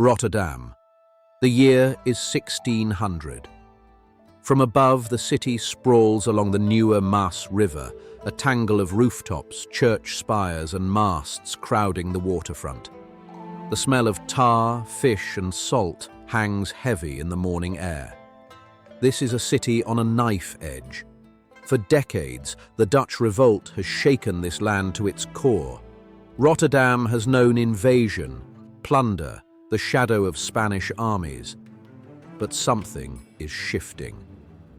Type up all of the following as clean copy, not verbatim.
Rotterdam. The year is 1600. From above, the city sprawls along the Nieuwe Maas River, a tangle of rooftops, church spires and masts crowding the waterfront. The smell of tar, fish and salt hangs heavy in the morning air. This is a city on a knife edge. For decades, the Dutch Revolt has shaken this land to its core. Rotterdam has known invasion, plunder, the shadow of Spanish armies. But something is shifting.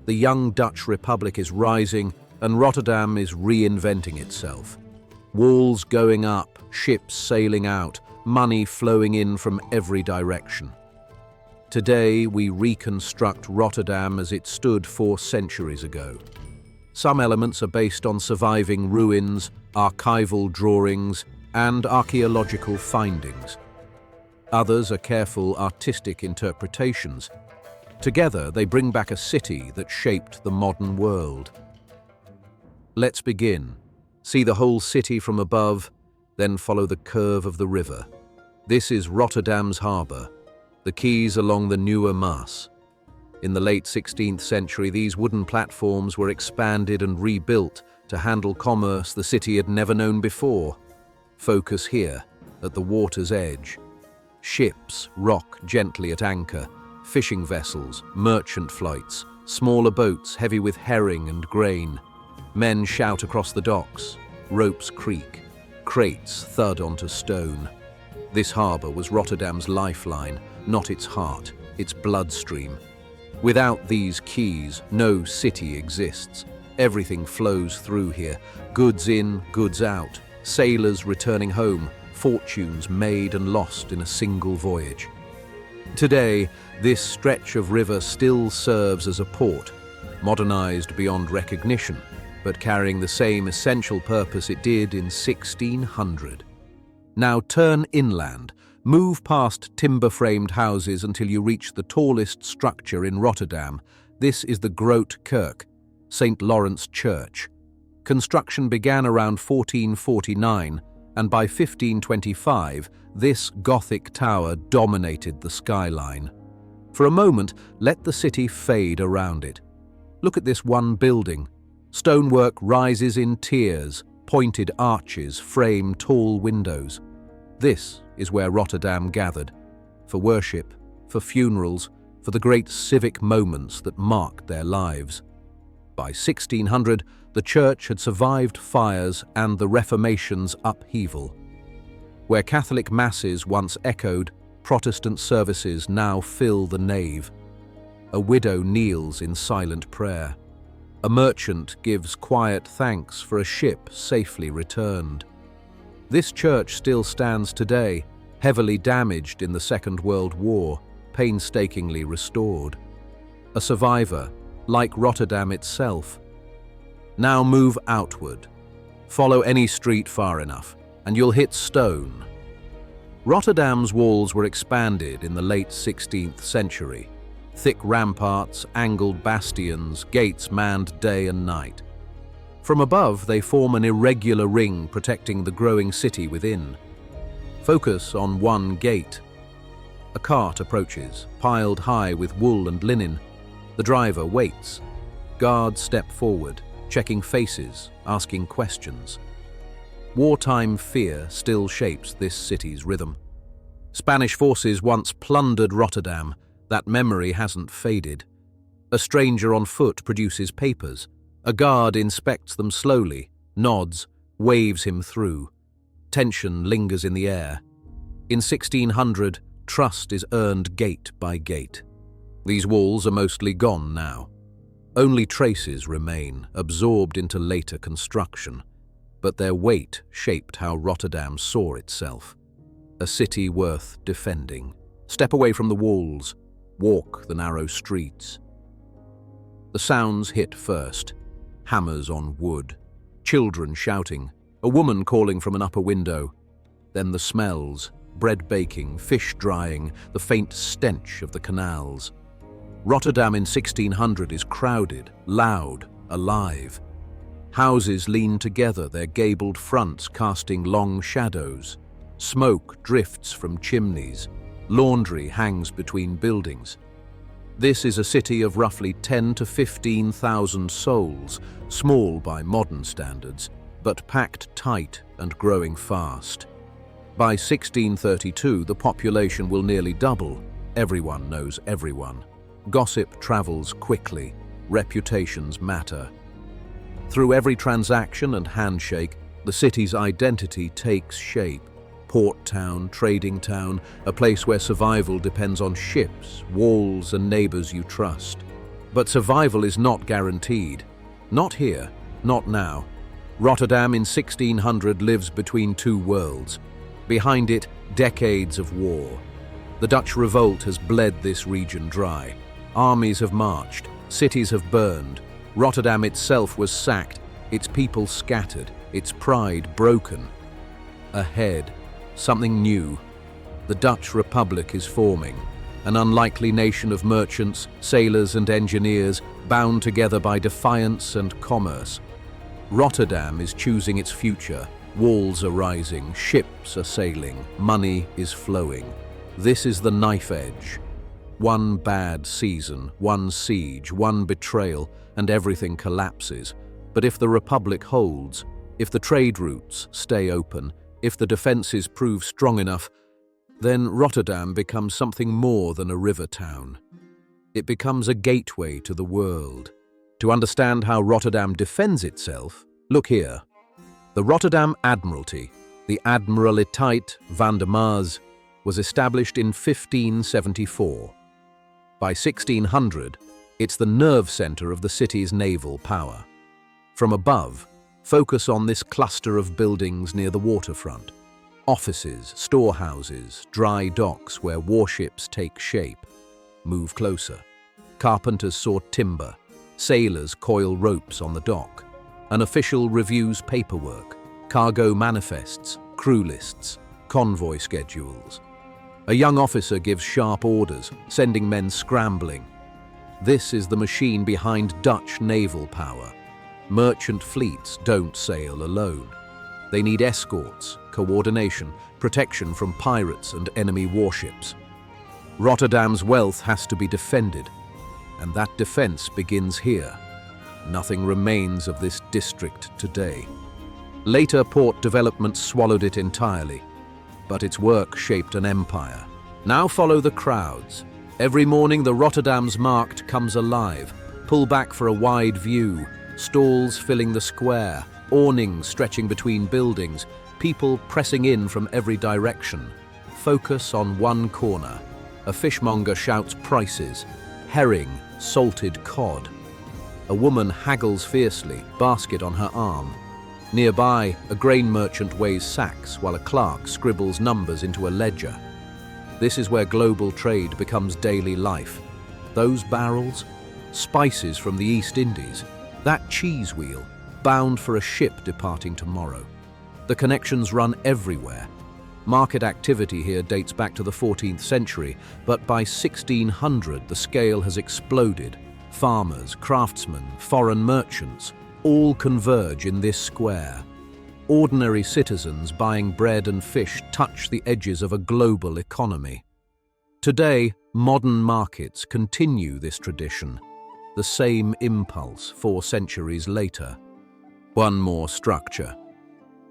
The young Dutch Republic is rising, and Rotterdam is reinventing itself. Walls going up, ships sailing out, money flowing in from every direction. Today, we reconstruct Rotterdam as it stood 4 centuries ago. Some elements are based on surviving ruins, archival drawings, and archaeological findings. Others are careful artistic interpretations. Together, they bring back a city that shaped the modern world. Let's begin. See the whole city from above, then follow the curve of the river. This is Rotterdam's harbour, the quays along the Nieuwe Maas. In the late 16th century, these wooden platforms were expanded and rebuilt to handle commerce the city had never known before. Focus here, at the water's edge. Ships rock gently at anchor, fishing vessels, merchant flights, smaller boats heavy with herring and grain. Men shout across the docks, ropes creak, crates thud onto stone. This harbour was Rotterdam's lifeline, not its heart, its bloodstream. Without these quays, no city exists. Everything flows through here, goods in, goods out, sailors returning home, fortunes made and lost in a single voyage. Today, this stretch of river still serves as a port, modernized beyond recognition, but carrying the same essential purpose it did in 1600. Now turn inland, move past timber-framed houses until you reach the tallest structure in Rotterdam. This is the Grote Kerk, St. Lawrence Church. Construction began around 1449, and by 1525, this Gothic tower dominated the skyline. For a moment, let the city fade around it. Look at this one building. Stonework rises in tiers, pointed arches frame tall windows. This is where Rotterdam gathered, for worship, for funerals, for the great civic moments that marked their lives. By 1600, the church had survived fires and the Reformation's upheaval. Where Catholic masses once echoed, Protestant services now fill the nave. A widow kneels in silent prayer. A merchant gives quiet thanks for a ship safely returned. This church still stands today, heavily damaged in the Second World War, painstakingly restored. A survivor, like Rotterdam itself. Now move outward. Follow any street far enough, and you'll hit stone. Rotterdam's walls were expanded in the late 16th century. Thick ramparts, angled bastions, gates manned day and night. From above, they form an irregular ring protecting the growing city within. Focus on one gate. A cart approaches, piled high with wool and linen. The driver waits. Guards step forward, checking faces, asking questions. Wartime fear still shapes this city's rhythm. Spanish forces once plundered Rotterdam. That memory hasn't faded. A stranger on foot produces papers. A guard inspects them slowly, nods, waves him through. Tension lingers in the air. In 1600, trust is earned gate by gate. These walls are mostly gone now. Only traces remain, absorbed into later construction. But their weight shaped how Rotterdam saw itself. A city worth defending. Step away from the walls. Walk the narrow streets. The sounds hit first. Hammers on wood. Children shouting. A woman calling from an upper window. Then the smells. Bread baking, fish drying, the faint stench of the canals. Rotterdam in 1600 is crowded, loud, alive. Houses lean together, their gabled fronts casting long shadows. Smoke drifts from chimneys. Laundry hangs between buildings. This is a city of roughly 10 to 15,000 souls, small by modern standards, but packed tight and growing fast. By 1632, the population will nearly double. Everyone knows everyone. Gossip travels quickly. Reputations matter. Through every transaction and handshake, the city's identity takes shape. Port town, trading town, a place where survival depends on ships, walls, and neighbors you trust. But survival is not guaranteed. Not here, not now. Rotterdam in 1600 lives between two worlds. Behind it, decades of war. The Dutch Revolt has bled this region dry. Armies have marched, cities have burned. Rotterdam itself was sacked, its people scattered, its pride broken. Ahead, something new. The Dutch Republic is forming, an unlikely nation of merchants, sailors and engineers bound together by defiance and commerce. Rotterdam is choosing its future. Walls are rising, ships are sailing, money is flowing. This is the knife edge. One bad season, one siege, one betrayal, and everything collapses. But if the Republic holds, if the trade routes stay open, if the defenses prove strong enough, then Rotterdam becomes something more than a river town. It becomes a gateway to the world. To understand how Rotterdam defends itself, look here. The Rotterdam Admiralty, the Admiraliteit van de Maas, was established in 1574. By 1600, it's the nerve center of the city's naval power. From above, focus on this cluster of buildings near the waterfront. Offices, storehouses, dry docks where warships take shape. Move closer. Carpenters saw timber. Sailors coil ropes on the dock. An official reviews paperwork, cargo manifests, crew lists, convoy schedules. A young officer gives sharp orders, sending men scrambling. This is the machine behind Dutch naval power. Merchant fleets don't sail alone. They need escorts, coordination, protection from pirates and enemy warships. Rotterdam's wealth has to be defended, and that defense begins here. Nothing remains of this district today. Later port development swallowed it entirely, but its work shaped an empire. Now follow the crowds. Every morning the Rotterdam's markt comes alive. Pull back for a wide view. Stalls filling the square, awnings stretching between buildings, people pressing in from every direction. Focus on one corner. A fishmonger shouts prices. Herring, salted cod. A woman haggles fiercely, basket on her arm. Nearby, a grain merchant weighs sacks while a clerk scribbles numbers into a ledger. This is where global trade becomes daily life. Those barrels? Spices from the East Indies. That cheese wheel, bound for a ship departing tomorrow. The connections run everywhere. Market activity here dates back to the 14th century, but by 1600 the scale has exploded. Farmers, craftsmen, foreign merchants, all converge in this square. Ordinary citizens buying bread and fish touch the edges of a global economy. Today, modern markets continue this tradition. The same impulse 4 centuries later. One more structure.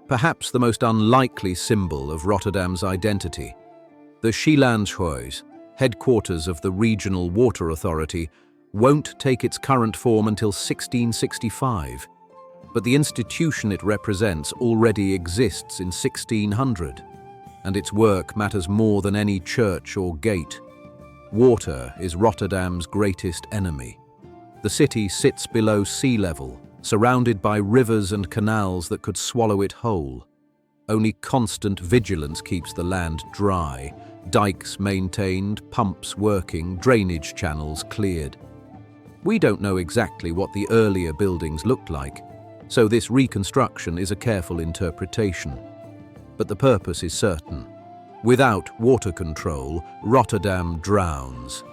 Perhaps the most unlikely symbol of Rotterdam's identity. The Schielandshuis, headquarters of the Regional Water Authority, won't take its current form until 1665. But the institution it represents already exists in 1600, and its work matters more than any church or gate. Water is Rotterdam's greatest enemy. The city sits below sea level, surrounded by rivers and canals that could swallow it whole. Only constant vigilance keeps the land dry, dikes maintained, pumps working, drainage channels cleared. We don't know exactly what the earlier buildings looked like, so this reconstruction is a careful interpretation. But the purpose is certain. Without water control, Rotterdam drowns.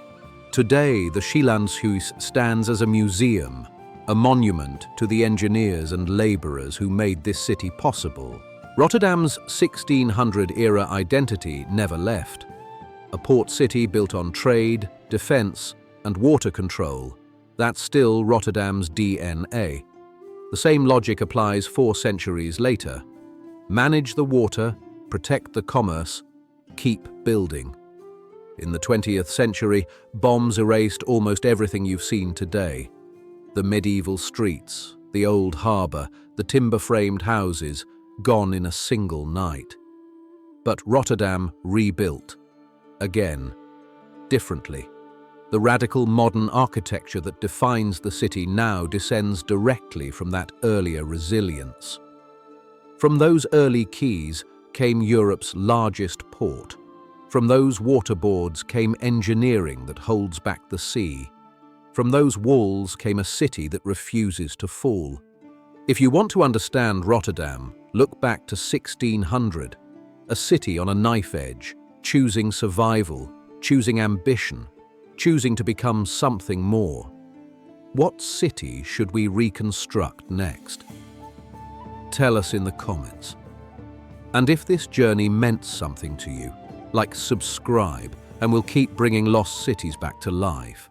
Today, the Schielandshuis stands as a museum, a monument to the engineers and laborers who made this city possible. Rotterdam's 1600-era identity never left. a port city built on trade, defense, and water control. That's still Rotterdam's DNA. The same logic applies 4 centuries later. Manage the water, protect the commerce, keep building. In the 20th century, bombs erased almost everything you've seen today. The medieval streets, the old harbour, the timber-framed houses, gone in a single night. But Rotterdam rebuilt. Again, differently. The radical modern architecture that defines the city now descends directly from that earlier resilience. From those early quays came Europe's largest port. From those waterboards came engineering that holds back the sea. From those walls came a city that refuses to fall. If you want to understand Rotterdam, look back to 1600, a city on a knife edge, choosing survival, choosing ambition, choosing to become something more. What city should we reconstruct next? Tell us in the comments. And if this journey meant something to you, like subscribe, and we'll keep bringing lost cities back to life.